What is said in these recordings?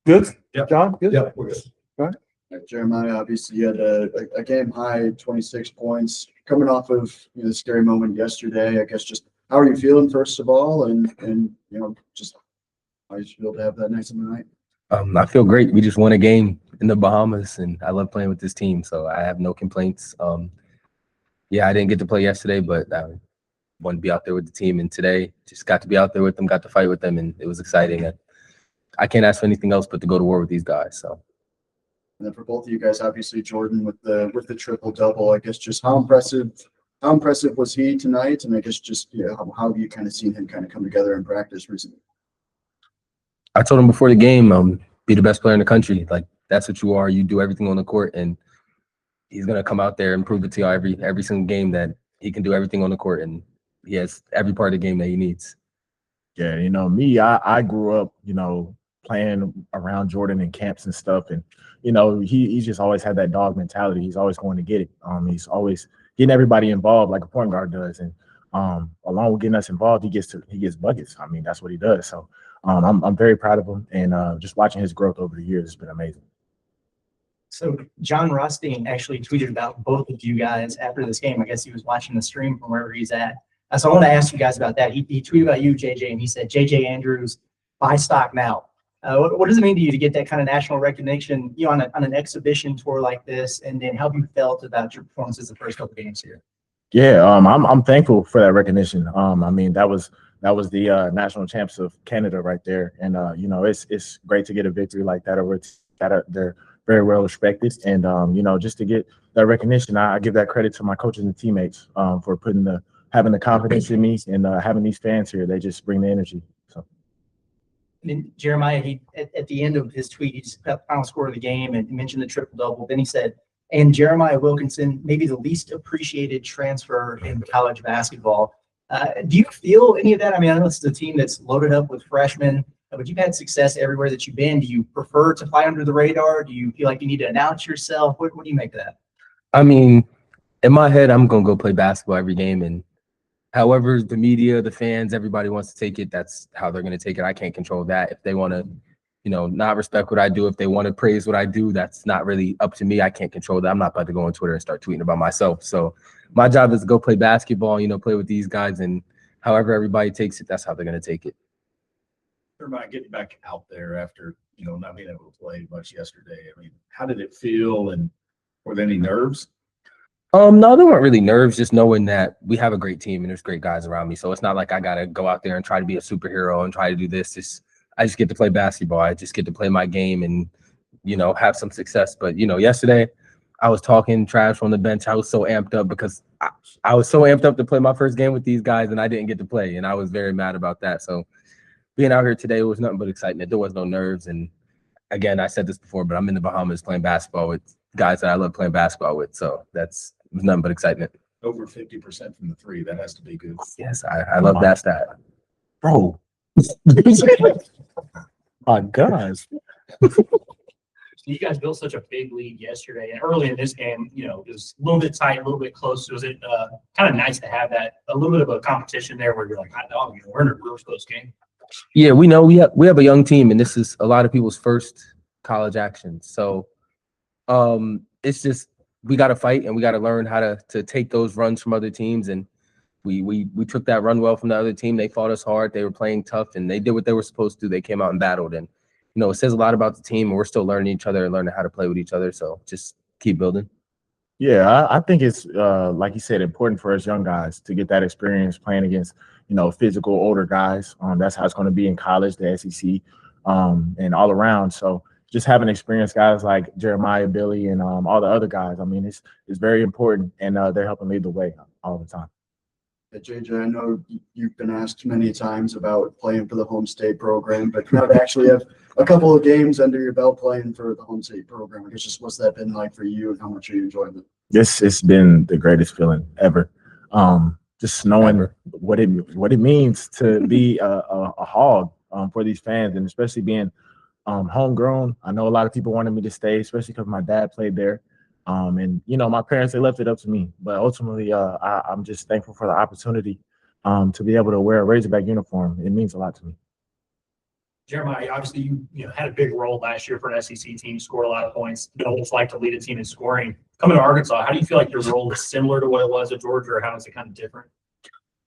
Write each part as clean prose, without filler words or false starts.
Good? Yep. John, good? Yeah, we're good. Go ahead. Jeremiah, obviously you had a game high 26 points coming off of the scary moment yesterday. I guess just how are you feeling first of all, and just how you feel to have that nice of a night? I feel great. We just won a game in the Bahamas, and I love playing with this team, so I have no complaints. Yeah, I didn't get to play yesterday, but I wanted to be out there with the team, and today just got to be out there with them, got to fight with them, and it was exciting. I can't ask for anything else but to go to war with these guys. So. And then for both of you guys, obviously Jordan with the triple double. I guess just how impressive was he tonight? And I guess just how have you kind of seen him kind of come together in practice recently? I told him before the game, be the best player in the country. Like, that's what you are. You do everything on the court, and he's gonna come out there and prove it to you every single game that he can do everything on the court, and he has every part of the game that he needs. Yeah, me, I grew up, playing around Jordan in camps and stuff, and he just always had that dog mentality. He's always going to get it. He's always getting everybody involved like a point guard does, and along with getting us involved, he gets buckets. I mean, that's what he does. So I'm very proud of him, and just watching his growth over the years has been amazing. So John Rothstein actually tweeted about both of you guys after this game. I guess he was watching the stream from wherever he's at. So I want to ask you guys about that. He tweeted about you, JJ, and he said, "JJ Andrews, buy stock now." What does it mean to you to get that kind of national recognition, on an exhibition tour like this, and then how have you felt about your performances the first couple of games here? Yeah, I'm thankful for that recognition. I mean, that was the national champs of Canada right there, and it's great to get a victory like that over that they're very well respected, and just to get that recognition, I give that credit to my coaches and teammates for having the confidence in me, and having these fans here. They just bring the energy. So. And then Jeremiah, he at the end of his tweet, he just put the final score of the game and mentioned the triple double. Then he said, "And Jeremiah Wilkinson, maybe the least appreciated transfer in college basketball." Do you feel any of that? I mean, I know it's a team that's loaded up with freshmen, but you've had success everywhere that you've been. Do you prefer to fly under the radar? Do you feel like you need to announce yourself? What do you make of that? I mean, in my head, I'm gonna go play basketball every game, and however the media, the fans, everybody wants to take it, that's how they're going to take it. I can't control that. If they want to, not respect what I do, if they want to praise what I do, that's not really up to me. I can't control that. I'm not about to go on Twitter and start tweeting about myself. So my job is to go play basketball, play with these guys, and however everybody takes it, that's how they're going to take it. Everybody getting back out there after, not being able to play much yesterday. I mean, how did it feel, and were there any nerves? No, there weren't really nerves, just knowing that we have a great team and there's great guys around me. So it's not like I got to go out there and try to be a superhero and try to do this. I just get to play basketball. I just get to play my game and, have some success. But, yesterday I was talking trash on the bench. I was so amped up because I was so amped up to play my first game with these guys, and I didn't get to play. And I was very mad about that. So being out here today was nothing but excitement. There was no nerves. And again, I said this before, but I'm in the Bahamas playing basketball with guys that I love playing basketball with. So it was nothing but excitement. Over 50% from the three. That has to be good. Yes, I love that stat. Bro. My gosh. You guys built such a big lead yesterday, and early in this game, it was a little bit tight, a little bit close. Was it kind of nice to have that, a little bit of a competition there where you're like, hot dog, we're in a real close game? Yeah, we know we have a young team, and this is a lot of people's first college action. So it's just we got to fight, and we got to learn how to take those runs from other teams. And we took that run well from the other team. They fought us hard. They were playing tough, and they did what they were supposed to. They came out and battled, and it says a lot about the team, and we're still learning each other and learning how to play with each other. So just keep building. Yeah, I think it's like you said, important for us young guys to get that experience playing against physical older guys. That's how it's going to be in college, the SEC, and all around. So just having experienced guys like Jeremiah, Billy, and all the other guys, I mean, it's very important, and they're helping lead the way all the time. JJ, I know you've been asked many times about playing for the home state program, but now to actually have a couple of games under your belt playing for the home state program, I guess just what's that been like for you, and how much are you enjoying it? It's been the greatest feeling ever. Just knowing what it means to be a hog for these fans, and especially being homegrown. I know a lot of people wanted me to stay, especially because my dad played there. And my parents, they left it up to me, but ultimately I'm just thankful for the opportunity to be able to wear a Razorback uniform. It means a lot to me. Jeremiah, obviously you had a big role last year for an SEC team, scored a lot of points. You know what it's like to lead a team in scoring. Coming to Arkansas, how do you feel like your role is similar to what it was at Georgia, or how is it kind of different?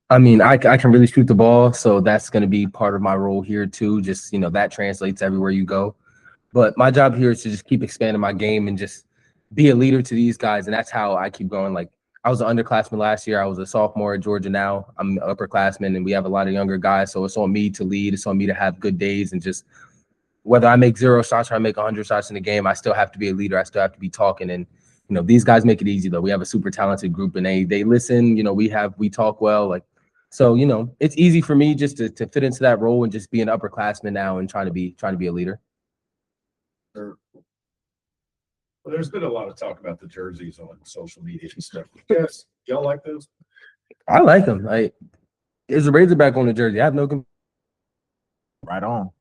I mean, I can really shoot the ball, so that's going to be part of my role here too. Just, that translates everywhere you go. But my job here is to just keep expanding my game and just be a leader to these guys. And that's how I keep going. Like, I was an underclassman last year. I was a sophomore at Georgia now. I'm an upperclassman, and we have a lot of younger guys. So it's on me to lead. It's on me to have good days. And just whether I make 0 shots or I make 100 shots in the game, I still have to be a leader. I still have to be talking. And, these guys make it easy, though. We have a super talented group, and they listen. We talk well. Like, so, it's easy for me just to fit into that role and just be an upperclassman now and trying to be a leader. Well, there's been a lot of talk about the jerseys on social media and stuff. Yes, y'all like those? I like them. There's a Razorback on the jersey. I have no. Right on.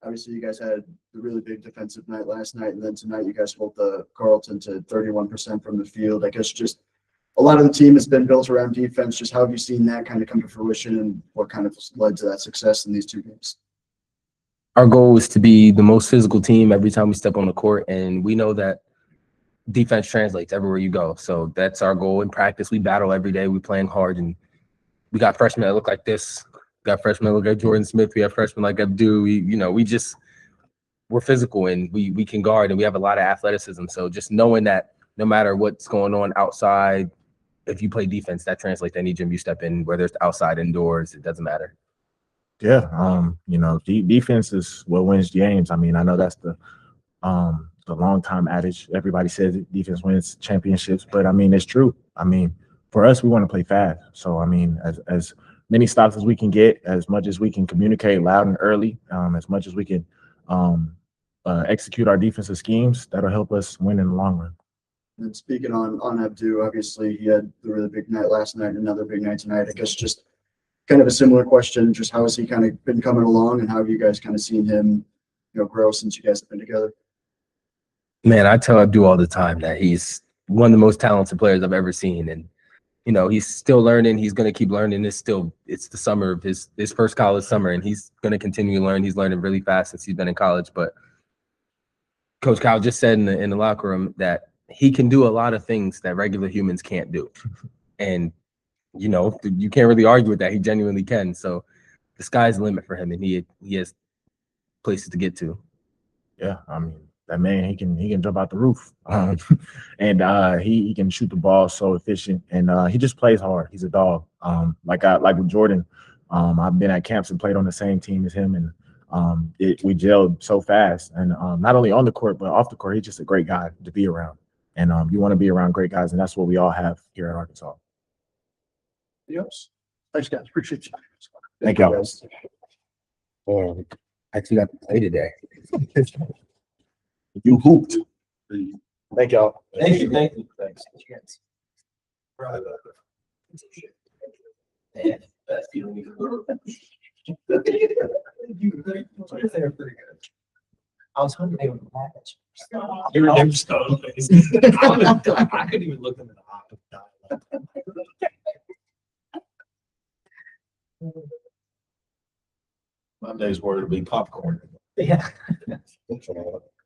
Obviously, you guys had a really big defensive night last night, and then tonight you guys hold the Carleton to 31% from the field. I guess just a lot of the team has been built around defense. Just how have you seen that kind of come to fruition, and what kind of led to that success in these two games? Our goal is to be the most physical team every time we step on the court, and we know that defense translates everywhere you go. So that's our goal in practice. We battle every day. We're playing hard, and we got freshmen that look like this. We got freshmen that look like Jordan Smith. We have freshmen like Abdu. We're physical, and we can guard, and we have a lot of athleticism. So just knowing that no matter what's going on outside, if you play defense, that translates to any gym you step in, whether it's outside, indoors, it doesn't matter. Yeah, defense is what wins games. I mean, I know that's the long time adage. Everybody says defense wins championships, but I mean, it's true. I mean, for us, we want to play fast. So I mean, as many stops as we can get, as much as we can communicate loud and early, as much as we can execute our defensive schemes, that'll help us win in the long run. And speaking on Abdu, obviously he had a really big night last night, another big night tonight. I guess just kind of a similar question, just how has he kind of been coming along, and how have you guys kind of seen him, grow since you guys have been together? Man, I tell Abdu all the time that he's one of the most talented players I've ever seen. And, he's still learning. He's going to keep learning. It's the summer of his first college summer, and he's going to continue to learn. He's learning really fast since he's been in college. But Coach Kyle just said in the locker room that he can do a lot of things that regular humans can't do. And, you can't really argue with that. He genuinely can. So the sky's the limit for him, and he has places to get to. Yeah, I mean, that man, he can jump out the roof, and he can shoot the ball so efficient, and he just plays hard. He's a dog. Like with Jordan, I've been at camps and played on the same team as him, and we gelled so fast. And not only on the court but off the court, he's just a great guy to be around. And you want to be around great guys, and that's what we all have here at Arkansas. Yes. Thanks, guys. Appreciate you. Thank y'all. Guys. Well, actually got to play today. You hooped. Thank y'all. Thank you. Thanks. I was hoping they would laugh at you. They were stone faced. I couldn't even look them in the eye. Monday's word will be popcorn. Yeah. I'm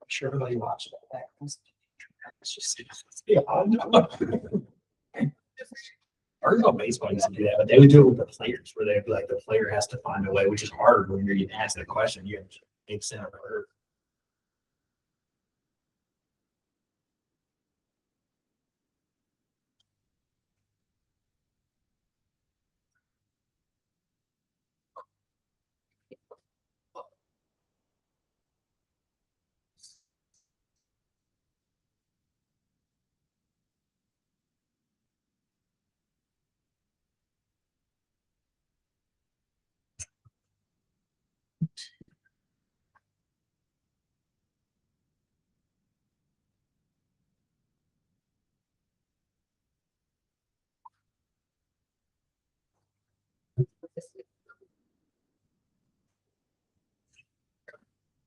sure everybody watched that. It's just, yeah, Arkansas baseball used to do that, but they would do it with the players, where they'd be like, the player has to find a way, which is harder when you're getting asked that question. You have to make center for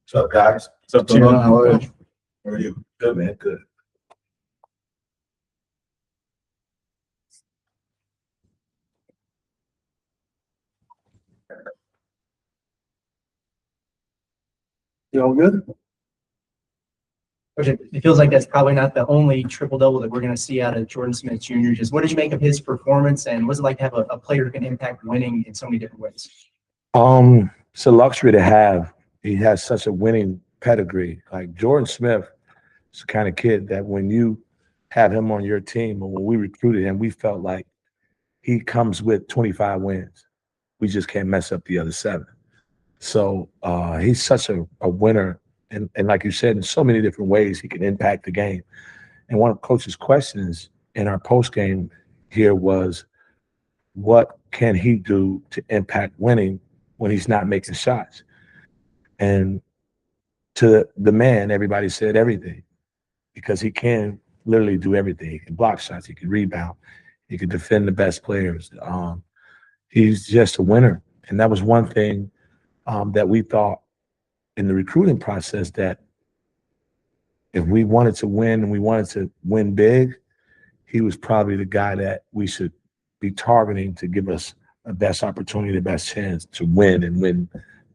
What's up, guys? What's up, Cheers. Tony? How are you? How are you? Good, man. Good. You all good? Coach, it feels like that's probably not the only triple double that we're going to see out of Jordan Smith Jr. Just what did you make of his performance, and what's it like to have a player who can impact winning in so many different ways? It's a luxury to have. He has such a winning pedigree. Like Jordan Smith is the kind of kid that when you have him on your team, or when we recruited him, we felt like he comes with 25 wins. We just can't mess up the other 7. So he's such a winner. And like you said, in so many different ways, he can impact the game. And one of Coach's questions in our post game here was, what can he do to impact winning when he's not making shots? And to the man, everybody said everything, because he can literally do everything. He can block shots, he can rebound, he can defend the best players. He's just a winner. And that was one thing that we thought in the recruiting process, that if we wanted to win and we wanted to win big, he was probably the guy that we should be targeting to give us the best opportunity, the best chance to win and win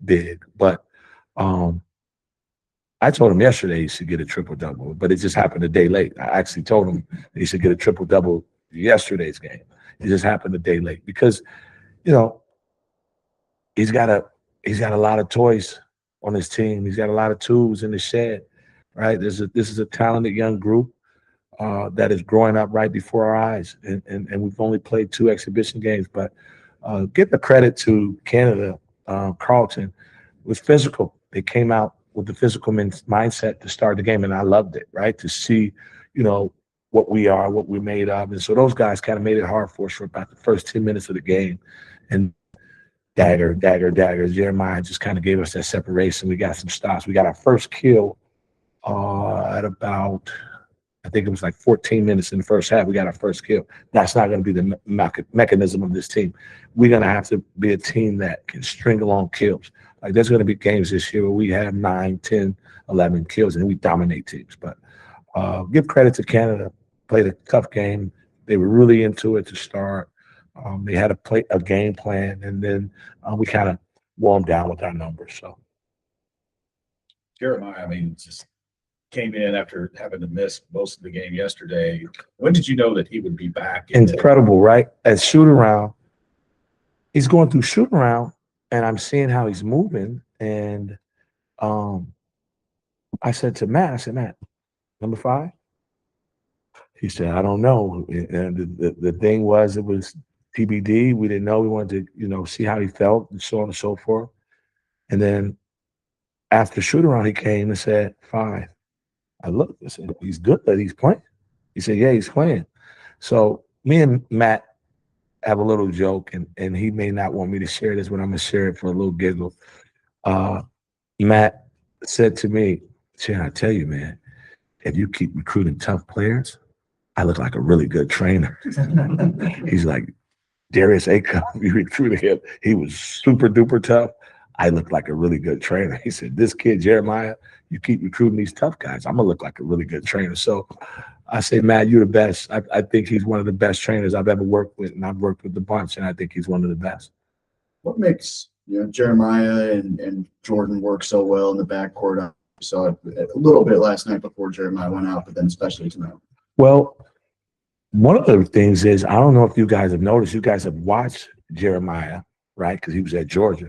big. But I told him yesterday he should get a triple-double, but it just happened a day late. I actually told him he should get a triple-double yesterday's game. It just happened a day late because, you know, he's got a lot of toys on his team. He's got a lot of tools in the shed, right? This is a talented young group that is growing up right before our eyes. And we've only played 2 exhibition games, but give the credit to Canada. Carleton was physical. They came out with the physical mindset to start the game, and I loved it, right? To see, you know, what we are, what we're made of. And so those guys kind of made it hard for us for about the first 10 minutes of the game. And dagger. Jeremiah just kind of gave us that separation. We got some stops. We got our first kill at about, I think it was like 14 minutes in the first half. We got our first kill. That's not going to be the mechanism of this team. We're going to have to be a team that can string along kills. Like there's going to be games this year where we have 9, 10, 11 kills and we dominate teams. But give credit to Canada. Played a tough game. They were really into it to start. They had a game plan, and then we kind of wore them down with our numbers. So Jeremiah, I mean, just came in after having to miss most of the game yesterday. When did you know that he would be back? Incredible, right? At shoot around, he's going through shoot around, and I'm seeing how he's moving. And I said to Matt, number 5? He said, I don't know. And the thing was, it was TBD. We didn't know. We wanted to, you know, see how he felt and so on and so forth. And then after shoot around, he came and said, 5. I looked, I said, he's good, but he's playing. He said, yeah, he's playing. So me and Matt have a little joke, and he may not want me to share this, but I'm going to share it for a little giggle. Matt said to me, Chan, I tell you, man, if you keep recruiting tough players, I look like a really good trainer. He's like, Darius Acuff, you recruited him. He was super duper tough. I look like a really good trainer. He said, this kid, Jeremiah, you keep recruiting these tough guys, I'm going to look like a really good trainer. So I say, Matt, you're the best. I think he's one of the best trainers I've ever worked with, and I've worked with a bunch, and I think he's one of the best. What makes, you know, Jeremiah and Jordan work so well in the backcourt? We saw it a little bit last night before Jeremiah went out, but then especially tonight. Well, one of the things is, I don't know if you guys have noticed, you guys have watched Jeremiah, right? Because he was at Georgia,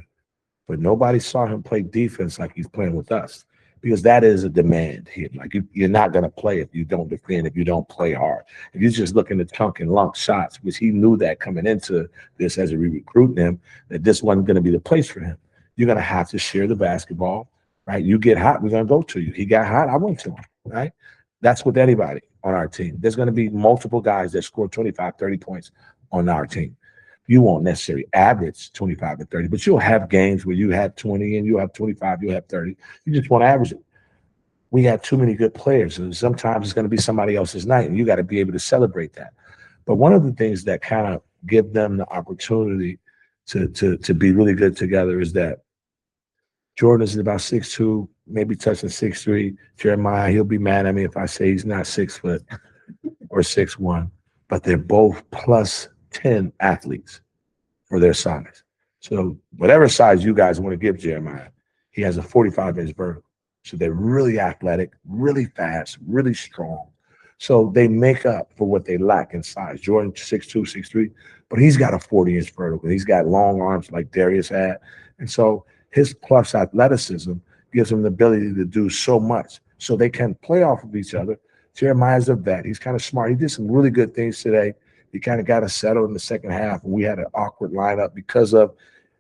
but nobody saw him play defense like he's playing with us, because that is a demand here. Like you're not going to play if you don't defend, if you don't play hard. If you're just looking to chunk and lump shots, which he knew that coming into this as we recruiting him, that this wasn't going to be the place for him. You're going to have to share the basketball, right? You get hot, we're going to go to you. He got hot, I went to him, right? That's with anybody on our team. There's going to be multiple guys that score 25, 30 points on our team. You won't necessarily average 25 and 30, but you'll have games where you have 20 and you'll have 25, you'll have 30. You just won't average it. We have too many good players, and sometimes it's going to be somebody else's night, and you got to be able to celebrate that. But one of the things that kind of give them the opportunity to be really good together is that Jordan is about 6'2", maybe touching 6'3". Jeremiah, he'll be mad at me if I say he's not 6 foot or 6'1", but they're both plus 10 athletes for their size. So whatever size you guys want to give Jeremiah, he has a 45-inch vertical. So they're really athletic, really fast, really strong. So they make up for what they lack in size. Jordan 6'2", 6'3", but he's got a 40-inch vertical. He's got long arms like Darius had. And so his plus athleticism gives him the ability to do so much. So they can play off of each other. Jeremiah's a vet. He's kind of smart. He did some really good things today. He kind of got us settled in the second half. And we had an awkward lineup because of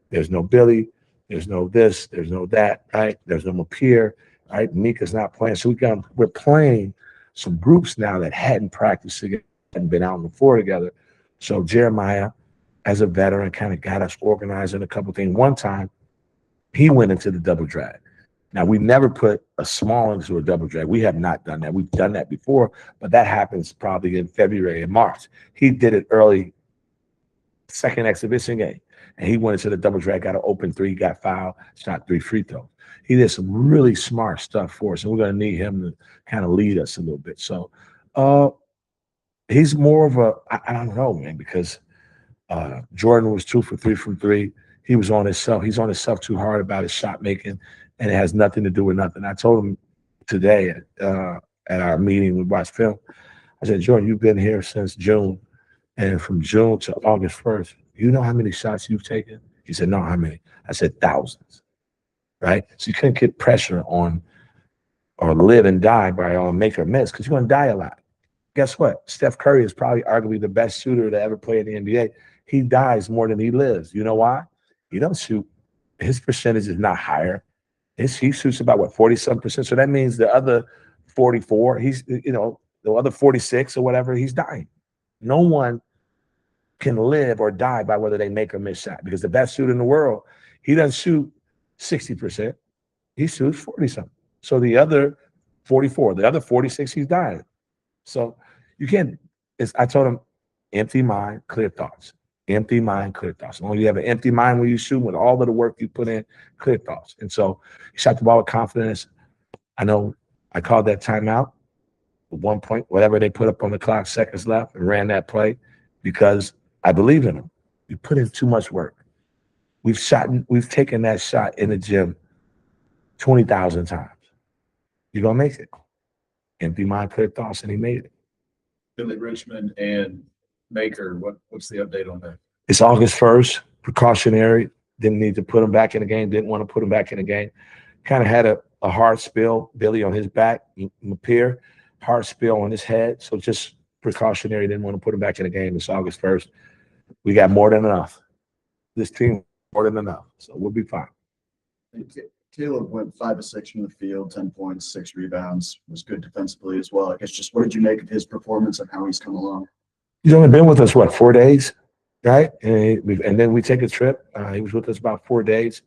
there's no Billy, there's no this, there's no that, right? There's no Mapier, right? Mika's not playing. So we're playing some groups now that hadn't practiced together, hadn't been out on the floor together. So Jeremiah, as a veteran, kind of got us organized in a couple things. One time, he went into the double drag. Now, we never put a small into a double drag. We have not done that. We've done that before, but that happens probably in February and March. He did it early, second exhibition game, and he went into the double drag, got an open three, got fouled, shot 3 free throws. He did some really smart stuff for us, and we're going to need him to kind of lead us a little bit. So he's more of a, I don't know, man, because Jordan was 2 for 3 from 3. He was on himself. He's on himself too hard about his shot making, and it has nothing to do with nothing. I told him today at our meeting, we watched film. I said, Jordan, you've been here since June, and from June to August 1st, you know how many shots you've taken? He said, no, how many? I said, thousands, right? So you couldn't get pressure on or live and die by make or miss because you're going to die a lot. Guess what? Steph Curry is probably arguably the best shooter to ever play in the NBA. He dies more than he lives. You know why? He don't shoot. His percentage is not higher. He shoots about, 40-some%. So that means the other 44, the other 46 or whatever, he's dying. No one can live or die by whether they make or miss shot because the best shooter in the world, he doesn't shoot 60%. He shoots 40-something. So the other 44, the other 46, he's dying. So you can't, I told him, empty mind, clear thoughts. Empty mind, clear thoughts. When you have an empty mind when you shoot, with all of the work you put in, clear thoughts. And so he shot the ball with confidence. I know I called that timeout at one point, whatever they put up on the clock, seconds left, and ran that play because I believe in him. We put in too much work. We've taken that shot in the gym 20,000 times. You're going to make it. Empty mind, clear thoughts, and he made it. Billy Richmond and Maker, what's the update on that? It's August 1st, precautionary. Didn't need to put him back in the game. Didn't want to put him back in the game. Kind of had a hard spill, Billy on his back, Mapier, hard spill on his head. So just precautionary. Didn't want to put him back in the game. It's August 1st. We got more than enough. This team, more than enough. So we'll be fine. Caleb went 5 of 6 from the field, 10 points, 6 rebounds, was good defensively as well. I guess just what did you make of his performance and how he's come along? He's only been with us, 4 days, right? And then we take a trip. He was with us about 4 days.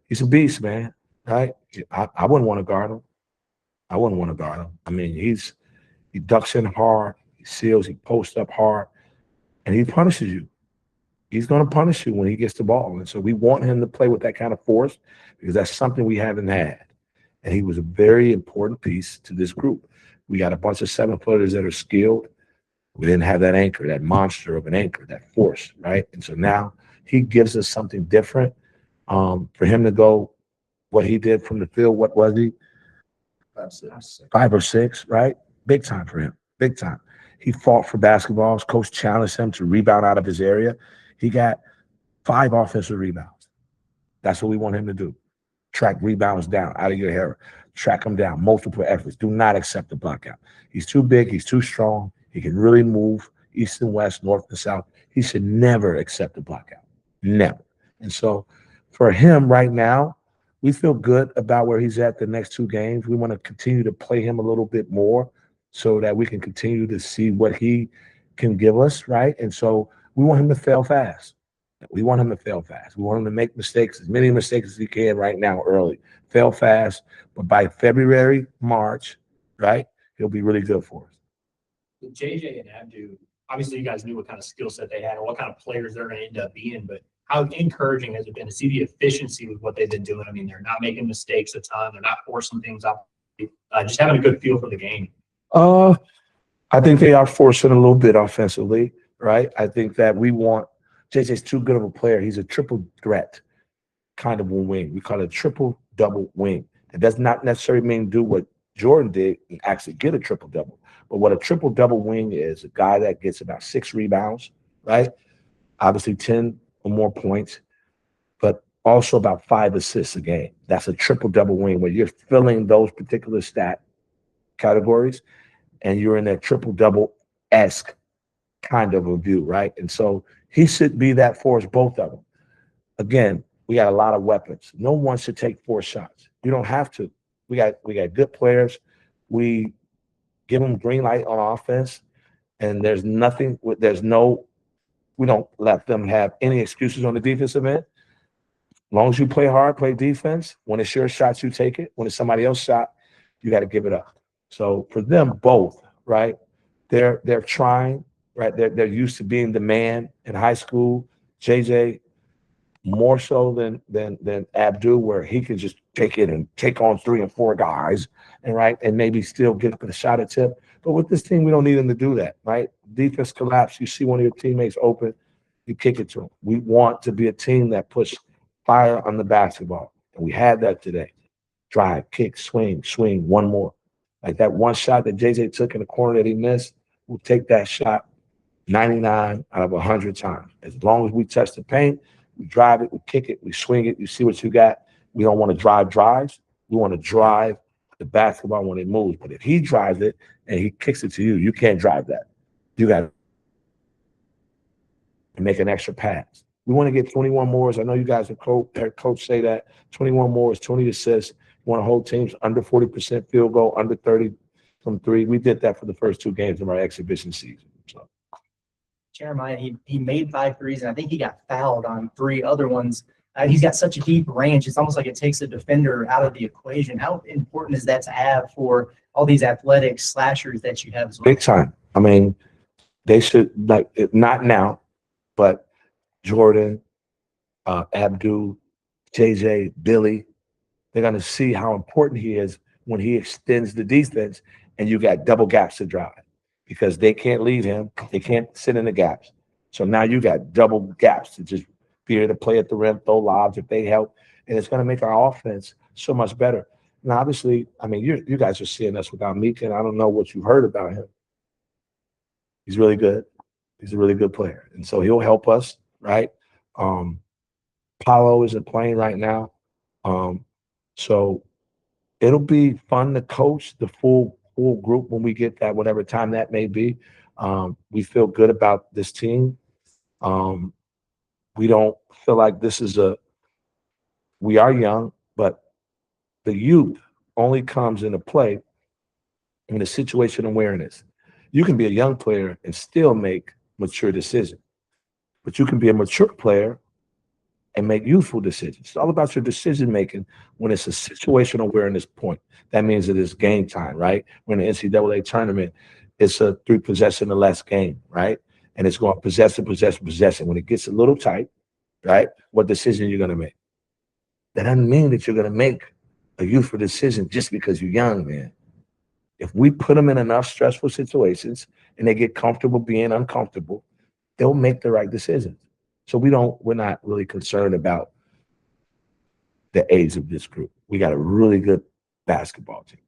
He's a beast, man, right? I wouldn't want to guard him. I mean, he ducks in hard, he seals, he posts up hard, and he punishes you. He's going to punish you when he gets the ball. And so we want him to play with that kind of force because that's something we haven't had. And he was a very important piece to this group. We got a bunch of 7-footers that are skilled. We didn't have that anchor, that monster of an anchor, that force, right? And so now he gives us something different. For him to go what he did from the field, what was he? 5 or 6, right? Big time for him, big time. He fought for basketballs. Coach challenged him to rebound out of his area. He got 5 offensive rebounds. That's what we want him to do. Track rebounds down out of your hair. Track them down, multiple efforts. Do not accept the blockout. He's too big. He's too strong. He can really move east and west, north and south. He should never accept a blockout. Never. And so for him right now, we feel good about where he's at the next 2 games. We want to continue to play him a little bit more so that we can continue to see what he can give us, right? And so we want him to fail fast. We want him to make mistakes, as many mistakes as he can right now early. Fail fast, but by February, March, right, he'll be really good for us. With JJ and Abdu, obviously you guys knew what kind of skill set they had and what kind of players they're going to end up being, but how encouraging has it been to see the efficiency with what they've been doing? I mean, they're not making mistakes a ton. They're not forcing things up. Just having a good feel for the game. I think they are forcing a little bit offensively, right? I think that we want JJ's too good of a player. He's a triple threat kind of a wing. We call it a triple double wing. It does not necessarily mean do what Jordan did and actually get a triple-double. But what a triple-double wing is, a guy that gets about 6 rebounds, right? Obviously 10 or more points, but also about 5 assists a game. That's a triple-double wing where you're filling those particular stat categories and you're in that triple-double-esque kind of a view, right? And so he should be that for us, both of them. Again, we got a lot of weapons. No one should take 4 shots. You don't have to. We got good players. We give them green light on offense, and we don't let them have any excuses on the defensive end. As long as you play hard, play defense, when it's your shots, you take it. When it's somebody else's shot, you got to give it up. So for them both, right, they're trying, right? They're used to being the man in high school. JJ, more so than Abdul, where he can just take it and take on 3 and 4 guys, and maybe still get up a shot at tip. But with this team, we don't need him to do that, right? Defense collapse. You see one of your teammates open, you kick it to him. We want to be a team that puts fire on the basketball, and we had that today. Drive, kick, swing, one more. Like that one shot that JJ took in the corner that he missed, we'll take that shot 99 out of 100 times. As long as we touch the paint, we drive it, we kick it, we swing it, you see what you got. We don't want to drive drives. We want to drive the basketball when it moves. But if he drives it and he kicks it to you, you can't drive that. You got to make an extra pass. We want to get 21 more. I know you guys have heard coach say that. 21 more is 20 assists. We want to hold teams under 40% field goal, under 30 from 3. We did that for the first 2 games of our exhibition season. So. Jeremiah, he made 5 threes, and I think he got fouled on 3 other ones. He's got such a deep range. It's almost like it takes a defender out of the equation. How important is that to have for all these athletic slashers that you have as well? Big time. I mean, they should, not now, but Jordan, Abdul, JJ, Billy, they're going to see how important he is when he extends the defense and you got double gaps to drive because they can't leave him. They can't sit in the gaps. So now you got double gaps to just be able to play at the rim, throw lobs if they help, and it's going to make our offense so much better. Now, obviously, I mean, you guys are seeing us without Mika, and I don't know what you heard about him. He's really good. He's a really good player, and so he'll help us, right? Paulo isn't playing right now, so it'll be fun to coach the full group when we get that, whatever time that may be. We feel good about this team. We don't feel like this is we are young, but the youth only comes into play in a situation awareness. You can be a young player and still make mature decisions, but you can be a mature player and make youthful decisions. It's all about your decision making when it's a situational awareness point. That means that it's game time, right? When the NCAA tournament, it's a 3 possession or less game, right? And it's going possession. When it gets a little tight, right? What decision you're going to make? That doesn't mean that you're going to make a youthful decision just because you're young, man. If we put them in enough stressful situations and they get comfortable being uncomfortable, they'll make the right decisions. So we're not really concerned about the age of this group. We got a really good basketball team.